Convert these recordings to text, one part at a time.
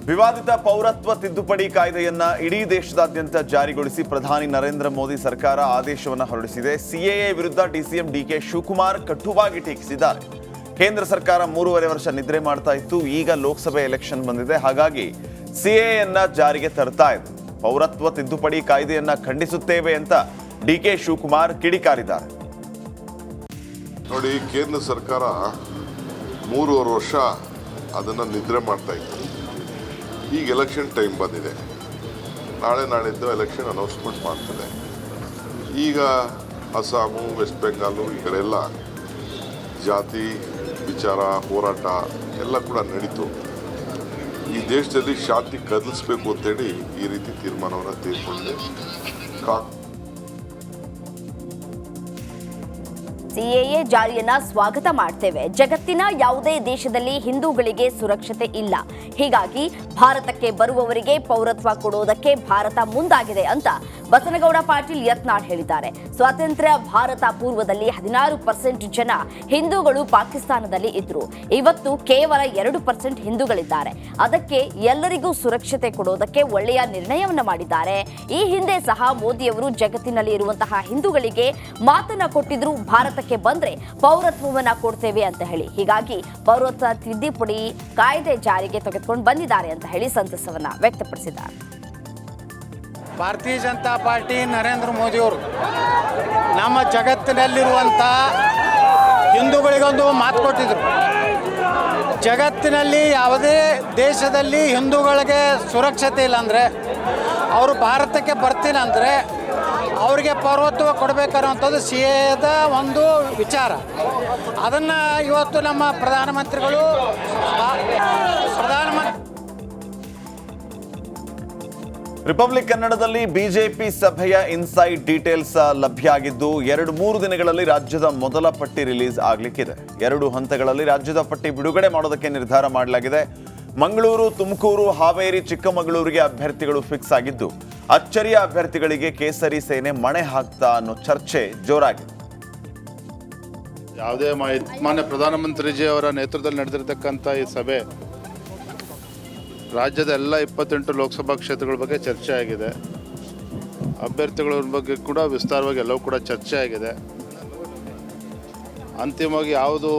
ವಿವಾದಿತ ಪೌರತ್ವ ತಿದ್ದುಪಡಿ ಕಾಯ್ದೆಯನ್ನ ಇಡೀ ದೇಶದಾದ್ಯಂತ ಜಾರಿಗೊಳಿಸಿ ಪ್ರಧಾನಿ ನರೇಂದ್ರ ಮೋದಿ ಸರ್ಕಾರ ಆದೇಶವನ್ನು ಹೊರಡಿಸಿದೆ. ಸಿಎಎ ವಿರುದ್ಧ ಡಿಸಿಎಂ ಡಿಕೆ ಶಿವಕುಮಾರ್ ಕಟುವಾಗಿ ಟೀಕಿಸಿದ್ದಾರೆ. ಕೇಂದ್ರ ಸರ್ಕಾರ 3.5 ವರ್ಷ ನಿದ್ರೆ ಮಾಡ್ತಾ ಇತ್ತು. ಈಗ ಲೋಕಸಭೆ ಎಲೆಕ್ಷನ್ ಬಂದಿದೆ, ಹಾಗಾಗಿ ಸಿಎಎನ್ನ ಜಾರಿಗೆ ತರ್ತಾ ಇದೆ. ಪೌರತ್ವ ತಿದ್ದುಪಡಿ ಕಾಯ್ದೆಯನ್ನ ಖಂಡಿಸುತ್ತೇವೆ ಅಂತ ಡಿಕೆ ಶಿವಕುಮಾರ್ ಕಿಡಿಕಾರಿದ್ದಾರೆ. ನೋಡಿ, ಕೇಂದ್ರ ಸರ್ಕಾರ 3.5 ವರ್ಷ ಅದನ್ನು ನಿದ್ರೆ ಮಾಡ್ತಾ ಇತ್ತು. ಈಗ ಎಲೆಕ್ಷನ್ ಟೈಮ್ ಬಂದಿದೆ. ನಾಳಿದ್ದು ಎಲೆಕ್ಷನ್ ಅನೌನ್ಸ್ಮೆಂಟ್ ಮಾಡ್ತದೆ. ಈಗ ಅಸ್ಸಾಮು, ವೆಸ್ಟ್ ಬೆಂಗಾಲು ಈ ಕಡೆ ಎಲ್ಲ ಜಾತಿ ವಿಚಾರ ಹೋರಾಟ ಎಲ್ಲ ಕೂಡ ನಡೀತು. ಈ ದೇಶದಲ್ಲಿ ಶಾಂತಿ ಕದಲಿಸ್ಬೇಕು ಅಂತೇಳಿ ಈ ರೀತಿ ತೀರ್ಮಾನವನ್ನು ತೆಗೆದುಕೊಂಡಿದೆ. ಸಿಎಎ ಜಾರಿಯನ್ನ ಸ್ವಾಗತ ಮಾಡ್ತೇವೆ. ಜಗತ್ತಿನ ಯಾವುದೇ ದೇಶದಲ್ಲಿ ಹಿಂದೂಗಳಿಗೆ ಸುರಕ್ಷತೆ ಇಲ್ಲ. ಹೀಗಾಗಿ ಭಾರತಕ್ಕೆ ಬರುವವರಿಗೆ ಪೌರತ್ವ ಕೊಡುವುದಕ್ಕೆ ಭಾರತ ಮುಂದಾಗಿದೆ ಅಂತ ಬಸನಗೌಡ ಪಾಟೀಲ್ ಯತ್ನಾಳ್ ಹೇಳಿದ್ದಾರೆ. ಸ್ವಾತಂತ್ರ್ಯ ಭಾರತ ಪೂರ್ವದಲ್ಲಿ 16% ಜನ ಹಿಂದೂಗಳು ಪಾಕಿಸ್ತಾನದಲ್ಲಿ ಇದ್ರು. ಇವತ್ತು ಕೇವಲ 2% ಹಿಂದೂಗಳಿದ್ದಾರೆ. ಅದಕ್ಕೆ ಎಲ್ಲರಿಗೂ ಸುರಕ್ಷತೆ ಕೊಡುವುದಕ್ಕೆ ಒಳ್ಳೆಯ ನಿರ್ಣಯವನ್ನ ಮಾಡಿದ್ದಾರೆ. ಈ ಹಿಂದೆ ಸಹ ಮೋದಿಯವರು ಜಗತ್ತಿನಲ್ಲಿ ಇರುವಂತಹ ಹಿಂದೂಗಳಿಗೆ ಮಾತನ್ನ ಕೊಟ್ಟಿದ್ರು, ಭಾರತಕ್ಕೆ ಬಂದ್ರೆ ಪೌರತ್ವವನ್ನ ಕೊಡ್ತೇವೆ ಅಂತ ಹೇಳಿ. ಹೀಗಾಗಿ ಪೌರತ್ವ ತಿದ್ದುಪಡಿ ಕಾಯ್ದೆ ಜಾರಿಗೆ ತೆಗೆದುಕೊಂಡು ಬಂದಿದ್ದಾರೆ ಅಂತ ಹೇಳಿ ಸಂತಸವನ್ನ ವ್ಯಕ್ತಪಡಿಸಿದ್ದಾರೆ. ಭಾರತೀಯ ಜನತಾ ಪಾರ್ಟಿ ನರೇಂದ್ರ ಮೋದಿಯವರು ನಮ್ಮ ಜಗತ್ತಿನಲ್ಲಿರುವಂಥ ಹಿಂದೂಗಳಿಗೊಂದು ಮಾತು ಕೊಟ್ಟಿದ್ರು. ಜಗತ್ತಿನಲ್ಲಿ ಯಾವುದೇ ದೇಶದಲ್ಲಿ ಹಿಂದೂಗಳಿಗೆ ಸುರಕ್ಷತೆ ಇಲ್ಲ ಅಂದರೆ ಅವರು ಭಾರತಕ್ಕೆ ಬರ್ತೀನಿ ಅಂದರೆ ಅವರಿಗೆ ಪೌರತ್ವ ಕೊಡಬೇಕನ್ನುವಂಥದ್ದು ಸಿಎದ ಒಂದು ವಿಚಾರ. ಅದನ್ನು ಇವತ್ತು ನಮ್ಮ ಪ್ರಧಾನಮಂತ್ರಿಗಳು ರಿಪಬ್ಲಿಕ್ ಕನ್ನಡದಲ್ಲಿ ಬಿಜೆಪಿ ಸಭೆಯ ಇನ್ಸೈಡ್ ಡೀಟೇಲ್ಸ್ ಲಭ್ಯ ಆಗಿದ್ದು 2-3 ದಿನಗಳಲ್ಲಿ ರಾಜ್ಯದ ಮೊದಲ ಪಟ್ಟಿ ರಿಲೀಸ್ ಆಗಲಿಕ್ಕಿದೆ. 2 ಹಂತಗಳಲ್ಲಿ ರಾಜ್ಯದ ಪಟ್ಟಿ ಬಿಡುಗಡೆ ಮಾಡೋದಕ್ಕೆ ನಿರ್ಧಾರ ಮಾಡಲಾಗಿದೆ. ಮಂಗಳೂರು, ತುಮಕೂರು, ಹಾವೇರಿ, ಚಿಕ್ಕಮಗಳೂರಿಗೆ ಅಭ್ಯರ್ಥಿಗಳು ಫಿಕ್ಸ್ ಆಗಿದ್ದು, ಅಚ್ಚರಿಯ ಅಭ್ಯರ್ಥಿಗಳಿಗೆ ಕೇಸರಿ ಸೇನೆ ಮಣೆ ಹಾಕ್ತಾ ಅನ್ನೋ ಚರ್ಚೆ ಜೋರಾಗಿದೆ. ಯಾವುದೇ ಮಾನ್ಯ ಪ್ರಧಾನಮಂತ್ರಿಜಿ ಅವರ ನೇತೃತ್ವದಲ್ಲಿ ನಡೆದಿರತಕ್ಕಂಥ ಈ ಸಭೆ ರಾಜ್ಯದ ಎಲ್ಲ 28 ಲೋಕಸಭಾ ಕ್ಷೇತ್ರಗಳ ಬಗ್ಗೆ ಚರ್ಚೆ ಆಗಿದೆ. ಅಭ್ಯರ್ಥಿಗಳ ಬಗ್ಗೆ ಕೂಡ ವಿಸ್ತಾರವಾಗಿ ಎಲ್ಲವೂ ಕೂಡ ಚರ್ಚೆ ಆಗಿದೆ. ಅಂತಿಮವಾಗಿ ಯಾವುದು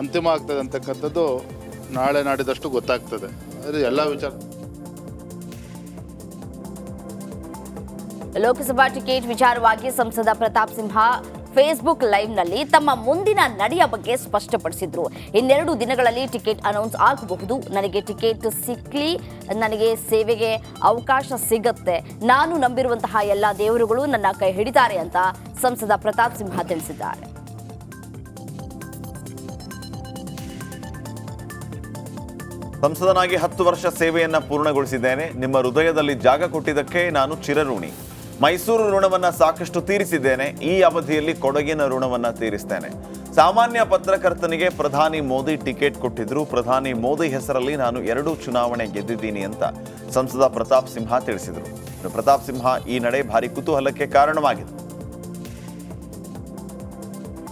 ಅಂತಿಮ ಆಗ್ತದೆ ಅಂತಕ್ಕಂಥದ್ದು ನಾಳೆ ನಾಡಿದಷ್ಟು ಗೊತ್ತಾಗ್ತದೆ. ಆದರೆ ಎಲ್ಲ ವಿಚಾರ ಲೋಕಸಭಾ ಟಿಕೆಟ್ ವಿಚಾರವಾಗಿ ಸಂಸದ ಪ್ರತಾಪ್ ಸಿಂಹ ಫೇಸ್ಬುಕ್ ಲೈವ್ನಲ್ಲಿ ತಮ್ಮ ಮುಂದಿನ ನಡೆಯ ಬಗ್ಗೆ ಸ್ಪಷ್ಟಪಡಿಸಿದ್ರು. 2 ದಿನಗಳಲ್ಲಿ ಟಿಕೆಟ್ ಅನೌನ್ಸ್ ಆಗಬಹುದು. ನನಗೆ ಟಿಕೆಟ್ ಸಿಕ್ಲಿ, ನನಗೆ ಸೇವೆಗೆ ಅವಕಾಶ ಸಿಗುತ್ತೆ. ನಾನು ನಂಬಿರುವಂತಹ ಎಲ್ಲ ದೇವರುಗಳು ನನ್ನ ಕೈ ಹಿಡಿತಾರೆ ಅಂತ ಸಂಸದ ಪ್ರತಾಪ್ ಸಿಂಹ ತಿಳಿಸಿದ್ದಾರೆ. ಸಂಸದನಾಗಿ 10 ವರ್ಷ ಸೇವೆಯನ್ನ ಪೂರ್ಣಗೊಳಿಸಿದ್ದೇನೆ. ನಿಮ್ಮ ಹೃದಯದಲ್ಲಿ ಜಾಗ ಕೊಟ್ಟಿದ್ದಕ್ಕೆ ನಾನು ಚಿರಋಣಿ. ಮೈಸೂರು ಋಣವನ್ನ ಸಾಕಷ್ಟು ತೀರಿಸಿದ್ದೇನೆ. ಈ ಅವಧಿಯಲ್ಲಿ ಕೊಡಗಿನ ಋಣವನ್ನ ತೀರಿಸ್ತೇನೆ. ಸಾಮಾನ್ಯ ಪತ್ರಕರ್ತನಿಗೆ ಪ್ರಧಾನಿ ಮೋದಿ ಟಿಕೆಟ್ ಕೊಟ್ಟಿದ್ರು. ಪ್ರಧಾನಿ ಮೋದಿ ಹೆಸರಲ್ಲಿ ನಾನು 2 ಚುನಾವಣೆ ಗೆದ್ದಿದ್ದೀನಿ ಅಂತ ಸಂಸದ ಪ್ರತಾಪ್ ಸಿಂಹ ತಿಳಿಸಿದರು. ಪ್ರತಾಪ್ ಸಿಂಹ ಈ ನಡೆ ಭಾರಿ ಕುತೂಹಲಕ್ಕೆ ಕಾರಣವಾಗಿದೆ.